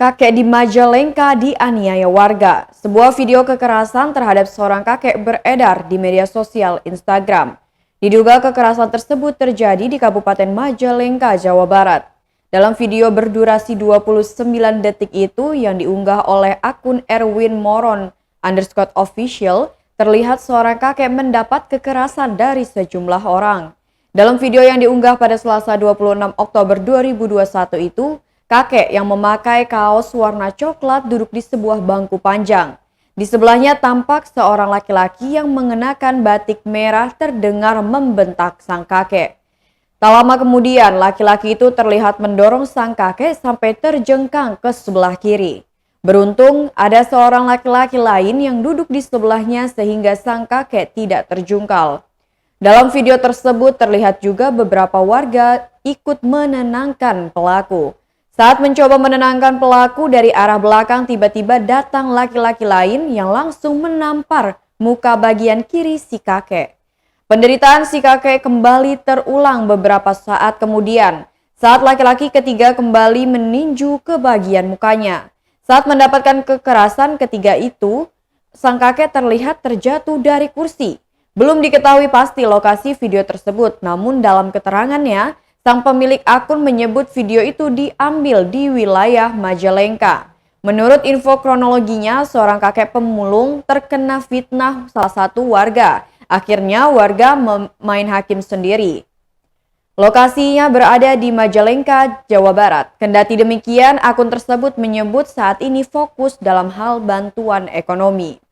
Kakek di Majalengka dianiaya warga. Sebuah video kekerasan terhadap seorang kakek beredar di media sosial Instagram. Diduga kekerasan tersebut terjadi di Kabupaten Majalengka, Jawa Barat. Dalam video berdurasi 29 detik itu yang diunggah oleh akun Erwin Moron_official, terlihat seorang kakek mendapat kekerasan dari sejumlah orang. Dalam video yang diunggah pada Selasa 26 Oktober 2021 itu, kakek yang memakai kaos warna coklat duduk di sebuah bangku panjang. Di sebelahnya tampak seorang laki-laki yang mengenakan batik merah terdengar membentak sang kakek. Tak lama kemudian, laki-laki itu terlihat mendorong sang kakek sampai terjengkang ke sebelah kiri. Beruntung, ada seorang laki-laki lain yang duduk di sebelahnya sehingga sang kakek tidak terjungkal. Dalam video tersebut terlihat juga beberapa warga ikut menenangkan pelaku. Saat mencoba menenangkan pelaku dari arah belakang, tiba-tiba datang laki-laki lain yang langsung menampar muka bagian kiri si kakek. Penderitaan si kakek kembali terulang beberapa saat kemudian, saat laki-laki ketiga kembali meninju ke bagian mukanya. Saat mendapatkan kekerasan ketiga itu, sang kakek terlihat terjatuh dari kursi. Belum diketahui pasti lokasi video tersebut, namun dalam keterangannya, sang pemilik akun menyebut video itu diambil di wilayah Majalengka. Menurut info kronologinya, seorang kakek pemulung terkena fitnah salah satu warga. Akhirnya warga main hakim sendiri. Lokasinya berada di Majalengka, Jawa Barat. Kendati demikian, akun tersebut menyebut saat ini fokus dalam hal bantuan ekonomi.